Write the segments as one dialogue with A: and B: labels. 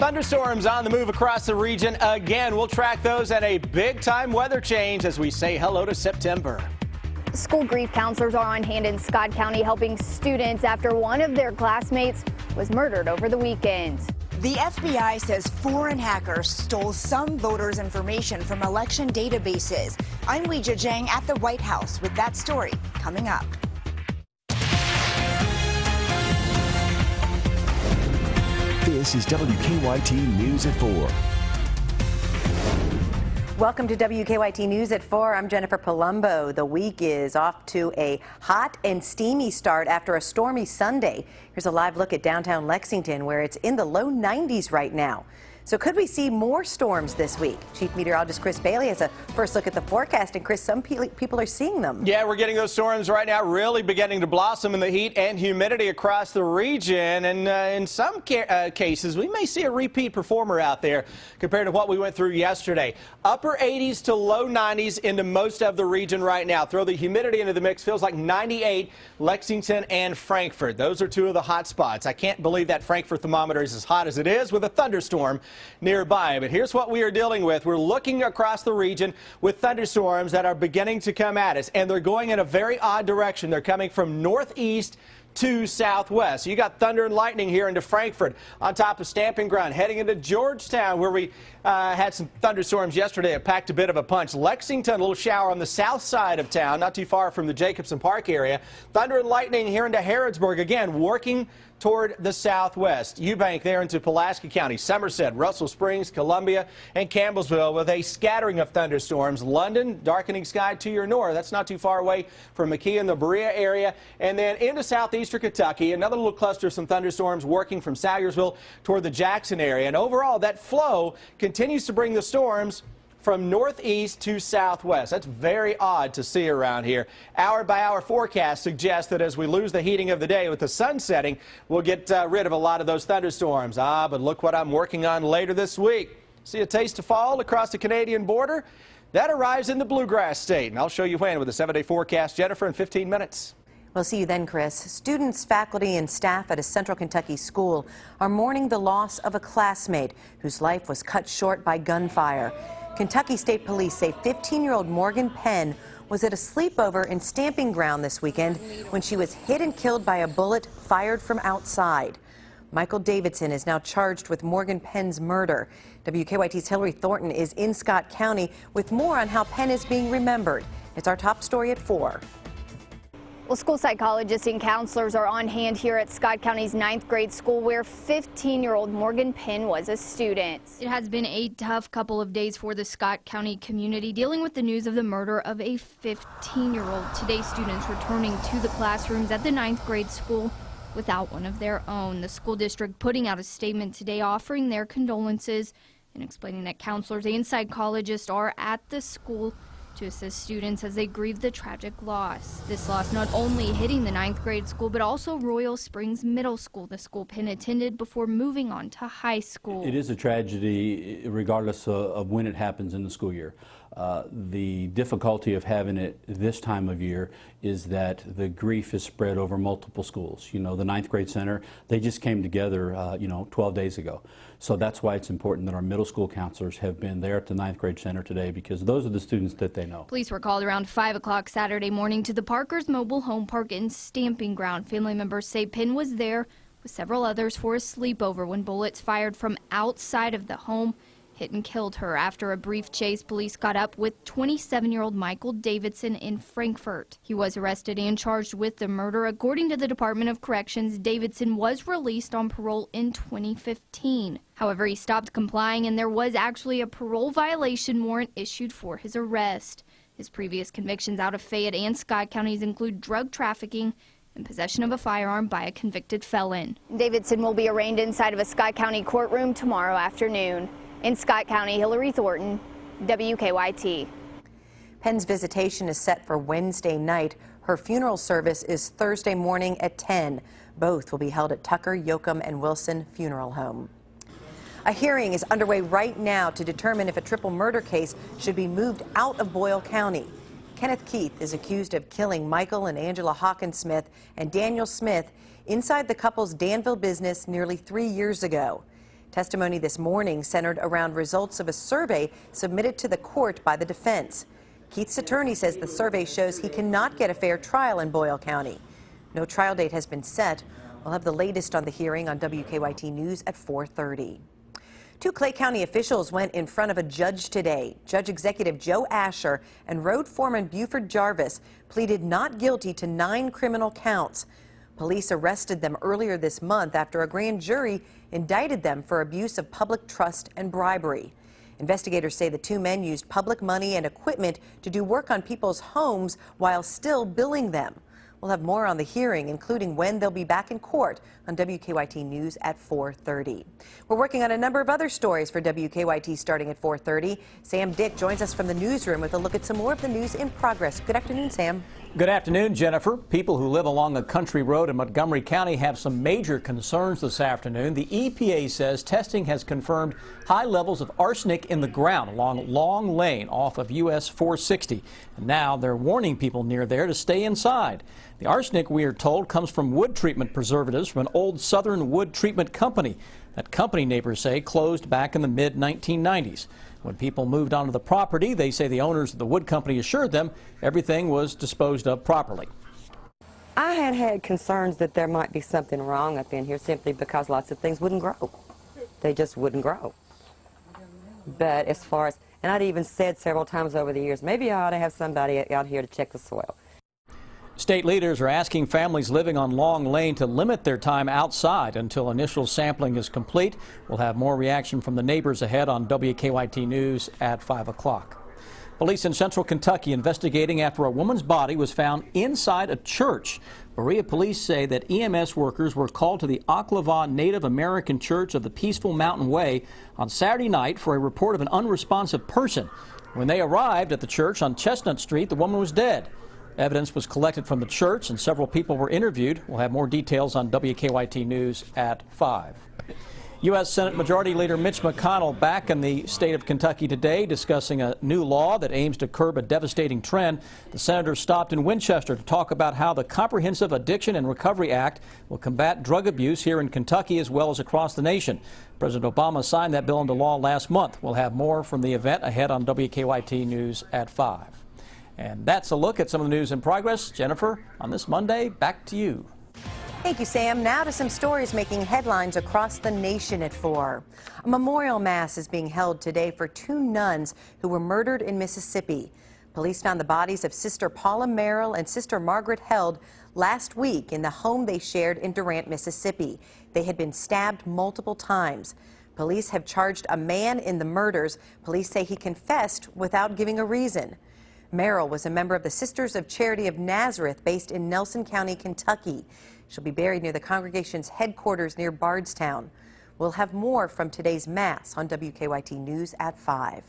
A: Thunderstorms on the move across the region again. We'll track those and a big-time weather change as we say hello to September.
B: School grief counselors are on hand in Scott County helping students after one of their classmates was murdered over the weekend.
C: The FBI says foreign hackers stole some voters' information from election databases. I'm Weijia Zhang at the White House with that story coming up.
D: This is WKYT News at 4.
E: Welcome to WKYT News at 4. I'm Jennifer Palumbo. The week is off to a hot and steamy start after a stormy Sunday. Here's a live look at downtown Lexington, where it's in the low 90s right now. So could we see more storms this week? Chief Meteorologist Chris Bailey has a first look at the forecast. And Chris, some people are seeing them.
A: Yeah, we're getting those storms right now really beginning to blossom in the heat and humidity across the region. And in some cases, we may see a repeat performer out there compared to what we went through yesterday. Upper 80s to low 90s into most of the region right now. Throw the humidity into the mix, feels like 98, Lexington and Frankfort. Those are two of the hot spots. I can't believe that Frankfort thermometer is as hot as it is with a thunderstorm nearby. But here's what we are dealing with. We're looking across the region with thunderstorms that are beginning to come at us, and they're going in a very odd direction. They're coming from northeast to southwest. You got thunder and lightning here into Frankfort, on top of Stamping Ground, heading into Georgetown, where we had some thunderstorms yesterday. It packed a bit of a punch. Lexington, a little shower on the south side of town, not too far from the Jacobson Park area. Thunder and lightning here into Harrodsburg, again working toward the southwest. Eubank there into Pulaski County, Somerset, Russell Springs, Columbia, and Campbellsville with a scattering of thunderstorms. London, darkening sky to your north. That's not too far away from McKee and the Berea area. And then into southeastern Kentucky, another little cluster of some thunderstorms working from Salyersville toward the Jackson area. And overall, that flow continues to bring the storms from northeast to southwest. That's very odd to see around here. Hour-by-hour forecast suggests that as we lose the heating of the day with the sun setting, we'll get rid of a lot of those thunderstorms. But look what I'm working on later this week. See a taste of fall across the Canadian border? That arrives in the Bluegrass State, and I'll show you when with a 7-day forecast. Jennifer, in 15 minutes.
E: We'll see you then, Chris. Students, faculty, and staff at a Central Kentucky school are mourning the loss of a classmate whose life was cut short by gunfire. Kentucky State Police say 15-year-old Morgan Penn was at a sleepover in Stamping Ground this weekend when she was hit and killed by a bullet fired from outside. Michael Davidson is now charged with Morgan Penn's murder. WKYT's Hillary Thornton is in Scott County with more on how Penn is being remembered. It's our top story at 4.
B: Well, school psychologists and counselors are on hand here at Scott County's 9th grade school where 15-year-old Morgan Penn was a student.
F: It has been a tough couple of days for the Scott County community dealing with the news of the murder of a 15-year-old. Today, students returning to the classrooms at the 9th grade school without one of their own. The school district putting out a statement today offering their condolences and explaining that counselors and psychologists are at the school to assist students as they grieve the tragic loss. This loss not only hitting the 9th grade school, but also Royal Springs Middle School, the school Penn attended before moving on to high school.
G: It is a tragedy regardless of when it happens in the school year. The difficulty of having it this time of year is that the grief is spread over multiple schools. You know, the 9th grade center, they just came together, 12 days ago. So that's why it's important that our middle school counselors have been there at the 9th grade center today, because those are the students that they know.
F: Police were called around 5 o'clock Saturday morning to the Parkers Mobile Home Park and Stamping Ground. Family members say Penn was there with several others for a sleepover when bullets fired from outside of the home hit and killed her. After a brief chase, police caught up with 27-year-old Michael Davidson in Frankfort. He was arrested and charged with the murder. According to the Department of Corrections, Davidson was released on parole in 2015. However, he stopped complying, and there was actually a parole violation warrant issued for his arrest. His previous convictions out of Fayette and Scott counties include drug trafficking and possession of a firearm by a convicted felon.
B: Davidson will be arraigned inside of a Scott County courtroom tomorrow afternoon. In Scott County, Hillary Thornton, WKYT.
E: Penn's visitation is set for Wednesday night. Her funeral service is Thursday morning at 10. Both will be held at Tucker, Yoakum, and Wilson Funeral Home. A hearing is underway right now to determine if a triple murder case should be moved out of Boyle County. Kenneth Keith is accused of killing Michael and Angela Hawkinsmith and Daniel Smith inside the couple's Danville business nearly 3 years ago. Testimony this morning centered around results of a survey submitted to the court by the defense. Keith's attorney says the survey shows he cannot get a fair trial in Boyle County. No trial date has been set. We'll have the latest on the hearing on WKYT News at 4:30. Two Clay County officials went in front of a judge today. Judge Executive Joe Asher and Road Foreman Buford Jarvis pleaded not guilty to 9 criminal counts. Police arrested them earlier this month after a grand jury indicted them for abuse of public trust and bribery. Investigators say the two men used public money and equipment to do work on people's homes while still billing them. We'll have more on the hearing, including when they'll be back in court, on WKYT News at 4:30. We're working on a number of other stories for WKYT starting at 4:30. Sam Dick joins us from the newsroom with a look at some more of the news in progress. Good afternoon, Sam.
H: Good afternoon, Jennifer. People who live along a country road in Montgomery County have some major concerns this afternoon. The EPA says testing has confirmed high levels of arsenic in the ground along Long Lane off of US 460. And now they're warning people near there to stay inside. The arsenic, we are told, comes from wood treatment preservatives from an old Southern wood treatment company. That company, neighbors say, closed back in the mid-1990s. When people moved onto the property, they say the owners of the wood company assured them everything was disposed of properly.
I: I had concerns that there might be something wrong up in here simply because lots of things wouldn't grow. They just wouldn't grow. But as far as, and I'd even said several times over the years, maybe I ought to have somebody out here to check the soil.
H: State leaders are asking families living on Long Lane to limit their time outside until initial sampling is complete. We'll have more reaction from the neighbors ahead on WKYT News at 5 o'clock. Police in central Kentucky investigating after a woman's body was found inside a church. Berea police say that EMS workers were called to the Ocklawaha Native American Church of the Peaceful Mountain Way on Saturday night for a report of an unresponsive person. When they arrived at the church on Chestnut Street, the woman was dead. Evidence was collected from the church and several people were interviewed. We'll have more details on WKYT News at 5. U.S. Senate Majority Leader Mitch McConnell back in the state of Kentucky today discussing a new law that aims to curb a devastating trend. The senator stopped in Winchester to talk about how the Comprehensive Addiction and Recovery Act will combat drug abuse here in Kentucky as well as across the nation. President Obama signed that bill into law last month. We'll have more from the event ahead on WKYT News at 5. And that's a look at some of the news in progress. Jennifer, on this Monday, back to you.
E: Thank you, Sam. Now to some stories making headlines across the nation at 4. A memorial mass is being held today for 2 nuns who were murdered in Mississippi. Police found the bodies of Sister Paula Merrill and Sister Margaret Held last week in the home they shared in Durant, Mississippi. They had been stabbed multiple times. Police have charged a man in the murders. Police say he confessed without giving a reason. Merrill was a member of the Sisters of Charity of Nazareth based in Nelson County, Kentucky. She'll be buried near the congregation's headquarters near Bardstown. We'll have more from today's Mass on WKYT News at 5.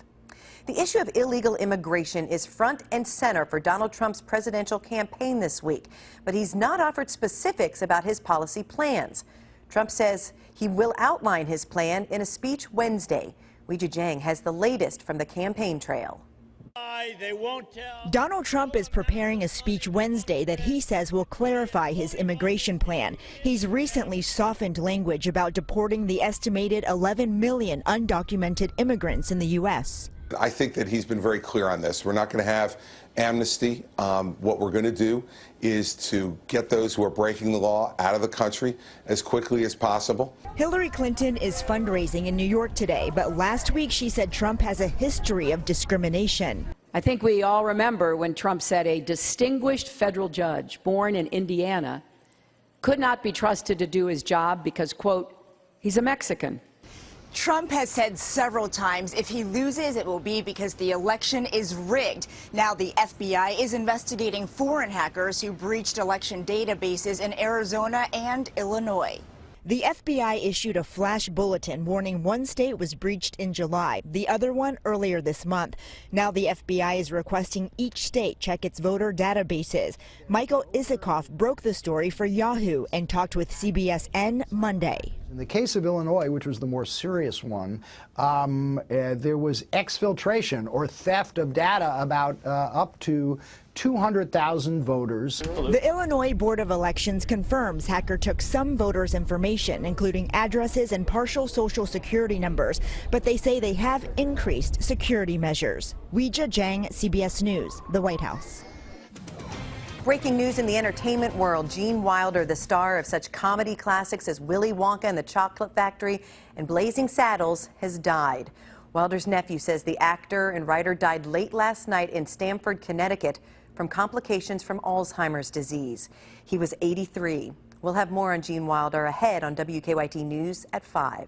E: The issue of illegal immigration is front and center for Donald Trump's presidential campaign this week, but he's not offered specifics about his policy plans. Trump says he will outline his plan in a speech Wednesday. Weijia Jiang has the latest from the campaign trail.
J: They won't tell.
K: Donald Trump is preparing a speech Wednesday that he says will clarify his immigration plan. He's recently softened language about deporting the estimated 11 million undocumented immigrants in the U.S.
L: I think that he's been very clear on this. We're not going to have amnesty. What we're going to do is to get those who are breaking the law out of the country as quickly as possible.
K: Hillary Clinton is fundraising in New York today, but last week she said Trump has a history of discrimination.
M: I think we all remember when Trump said a distinguished federal judge born in Indiana could not be trusted to do his job because, quote, he's a Mexican.
C: Trump has said several times if he loses, it will be because the election is rigged. Now the FBI is investigating foreign hackers who breached election databases in Arizona and Illinois.
K: The FBI issued a flash bulletin warning one state was breached in July, the other one earlier this month. Now the FBI is requesting each state check its voter databases. Michael Isikoff broke the story for Yahoo and talked with CBSN Monday.
N: In the case of Illinois, which was the more serious one, there was exfiltration or theft of data about up to 200,000 voters.
K: The Illinois Board of Elections confirms hacker took some voters' information, including addresses and partial social security numbers, but they say they have increased security measures. Weijia Zhang, CBS News, the White House.
E: Breaking news in the entertainment world. Gene Wilder, the star of such comedy classics as Willy Wonka and the Chocolate Factory and Blazing Saddles, has died. Wilder's nephew says the actor and writer died late last night in Stamford, Connecticut, from complications from Alzheimer's disease. He was 83. We'll have more on Gene Wilder ahead on WKYT News at 5.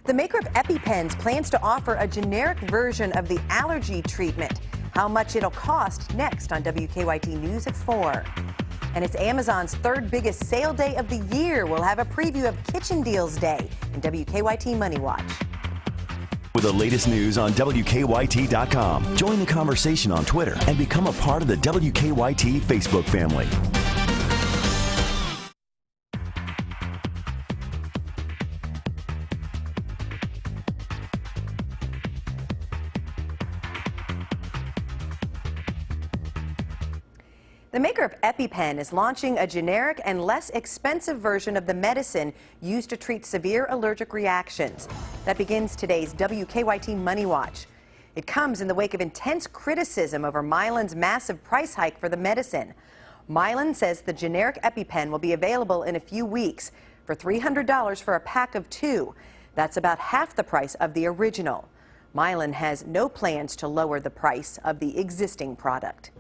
E: The maker of EpiPens plans to offer a generic version of the allergy treatment. How much it'll cost next on WKYT News at 4. And it's Amazon's third biggest sale day of the year. We'll have a preview of Kitchen Deals Day in WKYT Money Watch.
D: With the latest news on WKYT.com. Join the conversation on Twitter and become a part of the WKYT Facebook family.
E: The maker of EpiPen is launching a generic and less expensive version of the medicine used to treat severe allergic reactions. That begins today's WKYT Money Watch. It comes in the wake of intense criticism over Mylan's massive price hike for the medicine. Mylan says the generic EpiPen will be available in a few weeks for $300 for a pack of 2. That's about half the price of the original. Mylan has no plans to lower the price of the existing product.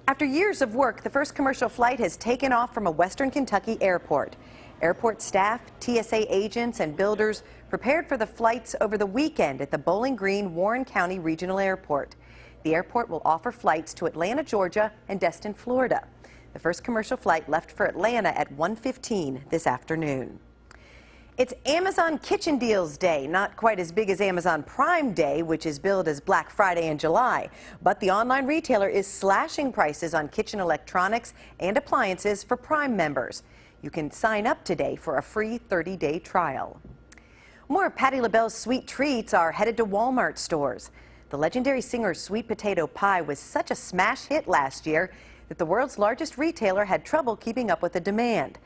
E: After years of work, the first commercial flight has taken off from a Western Kentucky airport. Airport staff, TSA agents, and builders prepared for the flights over the weekend at the Bowling Green, Warren County Regional Airport. The airport will offer flights to Atlanta, Georgia, and Destin, Florida. The first commercial flight left for Atlanta at 1:15 this afternoon. It's Amazon Kitchen Deals Day, not quite as big as Amazon Prime Day, which is billed as Black Friday in July. But the online retailer is slashing prices on kitchen electronics and appliances for Prime members. You can sign up today for a free 30-day trial. More of Patti LaBelle's sweet treats are headed to Walmart stores. The legendary singer's sweet potato pie was such a smash hit last year that the world's largest retailer had trouble keeping up with the demand.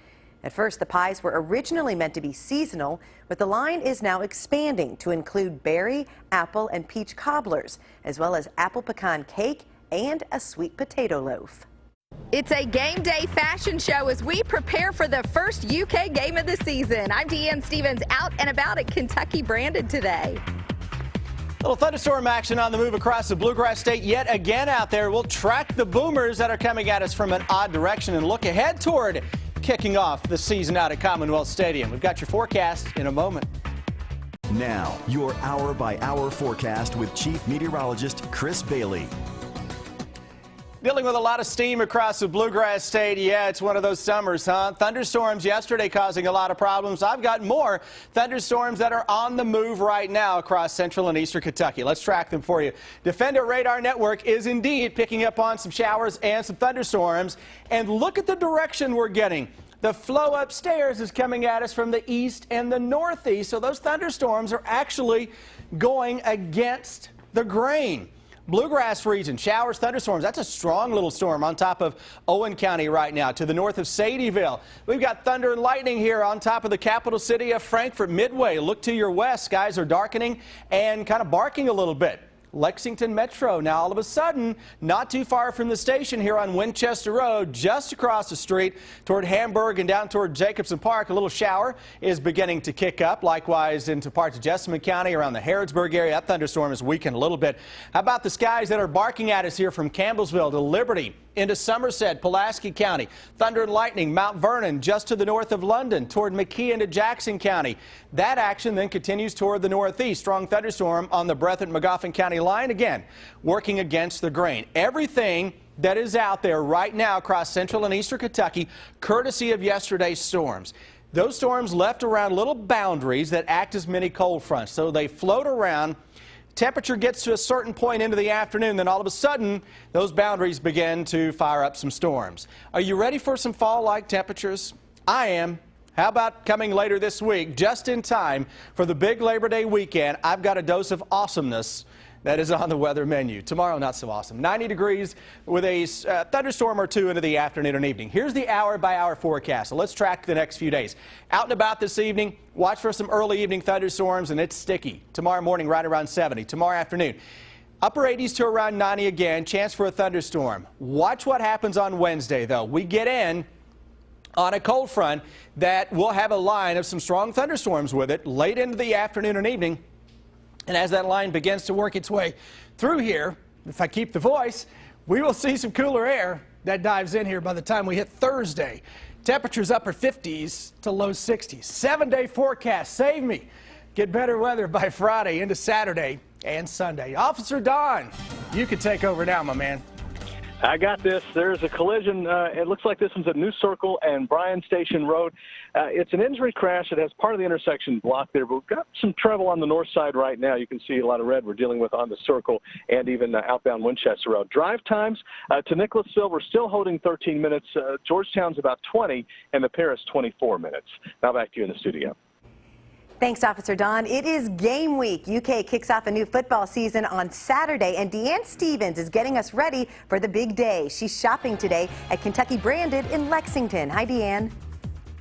E: At first, the pies were originally meant to be seasonal, but the line is now expanding to include berry, apple, and peach cobblers, as well as apple pecan cake and a sweet potato loaf.
O: It's a game day fashion show as we prepare for the first UK game of the season. I'm Deanne Stevens, out and about at Kentucky Brandon today.
A: Little thunderstorm action on the move across the Bluegrass State yet again out there. We'll track the boomers that are coming at us from an odd direction and look ahead toward kicking off the season out at Commonwealth Stadium. We've got your forecast in a moment.
D: Now, your hour-by-hour forecast with Chief Meteorologist Chris Bailey.
A: Dealing with a lot of steam across the Bluegrass State. Yeah, it's one of those summers, huh? Thunderstorms yesterday causing a lot of problems. I've got more thunderstorms that are on the move right now across central and eastern Kentucky. Let's track them for you. Defender Radar Network is indeed picking up on some showers and some thunderstorms. And look at the direction we're getting. The flow upstairs is coming at us from the east and the northeast. So those thunderstorms are actually going against the grain. Bluegrass region, showers, thunderstorms. That's a strong little storm on top of Owen County right now to the north of Sadieville. We've got thunder and lightning here on top of the capital city of Frankfort. Midway, look to your west. Skies are darkening and kind of barking a little bit. Lexington Metro now all of a sudden not too far from the station here on Winchester Road, just across the street toward Hamburg and down toward Jacobson Park. A little shower is beginning to kick up. Likewise into parts of Jessamine County around the Harrodsburg area. That thunderstorm is weakened a little bit. How about the skies that are barking at us here from Campbellsville to Liberty into Somerset, Pulaski County. Thunder and lightning, Mount Vernon just to the north of London toward McKee into Jackson County. That action then continues toward the northeast. Strong thunderstorm on the Breathitt-Magoffin County line. Again, working against the grain. Everything that is out there right now across central and eastern Kentucky, courtesy of yesterday's storms. Those storms left around little boundaries that act as mini cold fronts. So they float around. Temperature gets to a certain point into the afternoon, then all of a sudden, those boundaries begin to fire up some storms. Are you ready for some fall-like temperatures? I am. How about coming later this week, just in time for the big Labor Day weekend? I've got a dose of awesomeness that is on the weather menu. Tomorrow, not so awesome. 90 degrees with a thunderstorm or two into the afternoon and evening. Here's the hour-by-hour forecast. So let's track the next few days. Out and about this evening, watch for some early evening thunderstorms, and it's sticky. Tomorrow morning, right around 70. Tomorrow afternoon, upper 80s to around 90 again. Chance for a thunderstorm. Watch what happens on Wednesday, though. We get in on a cold front that will have a line of some strong thunderstorms with it late into the afternoon and evening. And as that line begins to work its way through here, if I keep the voice, we will see some cooler air that dives in here by the time we hit Thursday. Temperatures upper 50s to low 60s. 7-day forecast. Save me. Get better weather by Friday into Saturday and Sunday. Officer Don, you can take over now, my man.
P: I got this. There's a collision. It looks like this one's at New Circle and Bryan Station Road. It's an injury crash. It has part of the intersection blocked there, but we've got some trouble on the north side right now. You can see a lot of red we're dealing with on the Circle and even outbound Winchester Road. Drive times to Nicholasville, we're still holding 13 minutes. Georgetown's about 20, and the Paris 24 minutes. Now back to you in the studio.
E: Thanks, Officer Don. It is game week. UK kicks off a new football season on Saturday, and Deanne Stevens is getting us ready for the big day. She's shopping today at Kentucky Branded in Lexington. Hi, Deanne.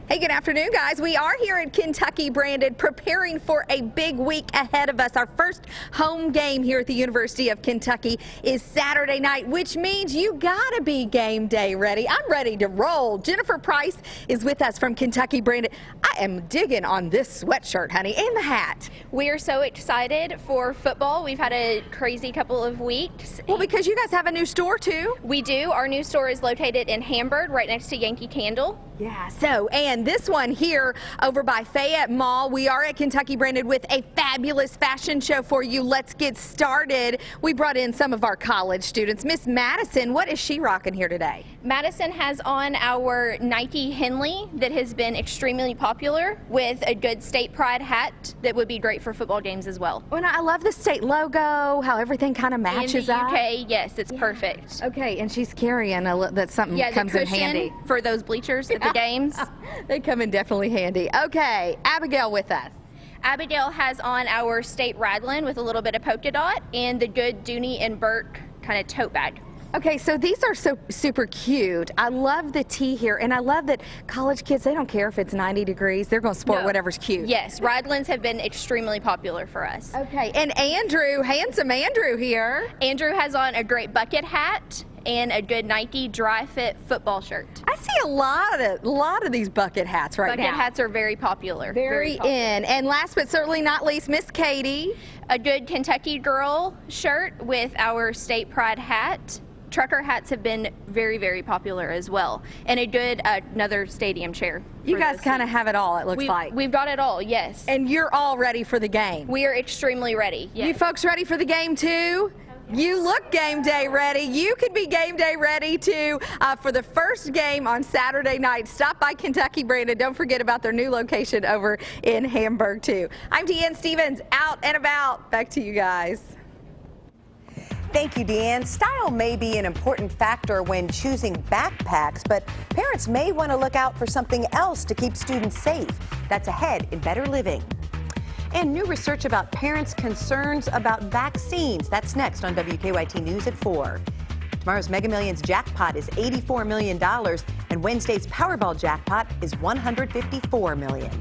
O: Hey, good afternoon, guys. We are here at Kentucky Branded preparing for a big week ahead of us. Our first home game here at the University of Kentucky is Saturday night, which means you gotta be game day ready. I'm ready to roll. Jennifer Price is with us from Kentucky Branded. I am digging on this sweatshirt, honey, and the hat.
Q: We are so excited for football. We've had a crazy couple of weeks.
O: Well, because you guys have a new store, too.
Q: We do. Our new store is located in Hamburg, right next to Yankee Candle.
O: Yeah, so, and this one here over by Fayette Mall, we are at Kentucky Branded with a fabulous fashion show for you. Let's get started. We brought in some of our college students. Miss Madison, what is she rocking here today?
Q: Madison has on our Nike Henley that has been extremely popular with a good state pride hat that would be great for football games as well.
O: Well, I love the state logo, how everything kind of matches up.
Q: In the UK, yes, it's perfect.
O: Okay, and she's carrying that's something comes in handy.
Q: For those bleachers at the games.
O: They come in definitely handy. Okay, Abigail with us.
Q: Abigail has on our state raglan with a little bit of polka dot and the good Dooney and Burke kind of tote bag.
O: Okay, so these are so super cute. I love the tee here, and I love that college kids, they don't care if it's 90 degrees. They're going to sport whatever's cute.
Q: Yes, raglans have been extremely popular for us.
O: Okay, and Andrew, handsome Andrew here.
Q: Andrew has on a great bucket hat and a good Nike dry fit football shirt.
O: I see a lot of these bucket hats right now.
Q: Bucket hats are very popular.
O: Very popular. And last but certainly not least, Miss Katie.
Q: A good Kentucky girl shirt with our state pride hat. Trucker hats have been very, very popular as well. And a good, another stadium chair.
O: You guys kind of have it all, it looks like.
Q: We've got it all, yes.
O: And you're all ready for the game.
Q: We are extremely ready, yes.
O: You folks ready for the game too? You look game day ready. You could be game day ready too for the first game on Saturday night. Stop by Kentucky Branded. Don't forget about their new location over in Hamburg too. I'm Deanne Stevens, out and about. Back to you guys.
E: Thank you, Deanne. Style may be an important factor when choosing backpacks, but parents may want to look out for something else to keep students safe. That's ahead in Better Living. And new research about parents' concerns about vaccines. That's next on WKYT News at 4. Tomorrow's Mega Millions jackpot is $84 million, and Wednesday's Powerball jackpot is $154 million.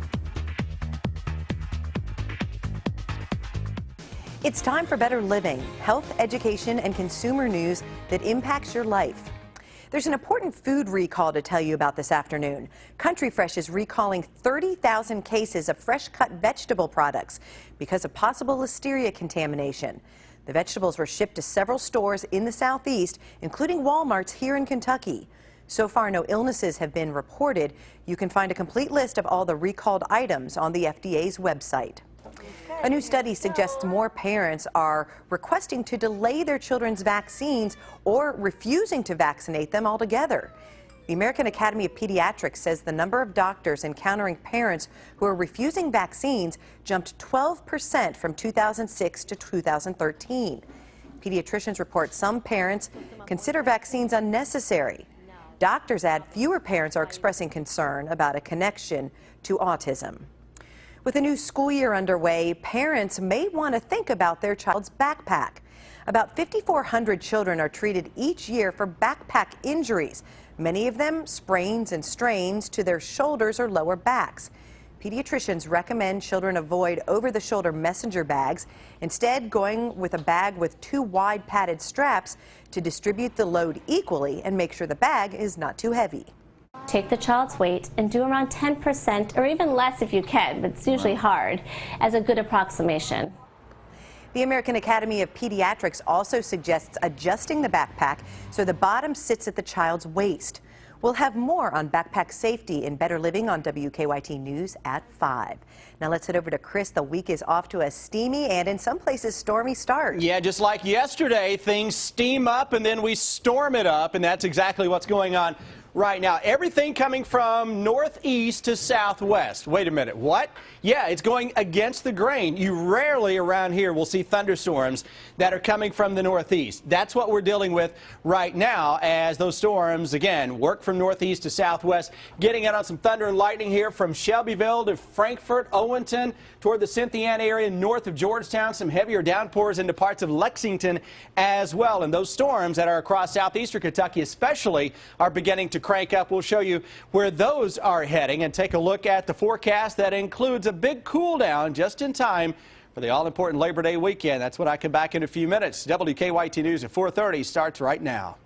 E: It's time for Better Living, health, education, and consumer news that impacts your life. There's an important food recall to tell you about this afternoon. Country Fresh is recalling 30,000 cases of fresh-cut vegetable products because of possible listeria contamination. The vegetables were shipped to several stores in the Southeast, including Walmart's here in Kentucky. So far, no illnesses have been reported. You can find a complete list of all the recalled items on the FDA's website. A new study suggests more parents are requesting to delay their children's vaccines or refusing to vaccinate them altogether. The American Academy of Pediatrics says the number of doctors encountering parents who are refusing vaccines jumped 12% from 2006 to 2013. Pediatricians report some parents consider vaccines unnecessary. Doctors add fewer parents are expressing concern about a connection to autism. With a new school year underway, parents may want to think about their child's backpack. About 5,400 children are treated each year for backpack injuries, many of them sprains and strains to their shoulders or lower backs. Pediatricians recommend children avoid over-the-shoulder messenger bags, instead going with a bag with 2 wide padded straps to distribute the load equally and make sure the bag is not too heavy.
R: Take the child's weight and do around 10% or even less if you can, but it's usually hard, as a good approximation.
E: The American Academy of Pediatrics also suggests adjusting the backpack so the bottom sits at the child's waist. We'll have more on backpack safety in Better Living on WKYT News at 5. Now let's head over to Chris. The week is off to a steamy and in some places stormy start.
A: Yeah, just like yesterday, things steam up and then we storm it up, and that's exactly what's going on right now. Everything coming from northeast to southwest. Wait a minute, what? Yeah, it's going against the grain. You rarely around here will see thunderstorms that are coming from the northeast. That's what we're dealing with right now as those storms, again, work from northeast to southwest. Getting out on some thunder and lightning here from Shelbyville to Frankfort, Owenton, toward the Cynthiana area north of Georgetown. Some heavier downpours into parts of Lexington as well. And those storms that are across southeastern Kentucky especially are beginning to crank up. We'll show you where those are heading and take a look at the forecast that includes a big cool down just in time for the all-important Labor Day weekend. That's when I come back in a few minutes. WKYT News at 4:30 starts right now.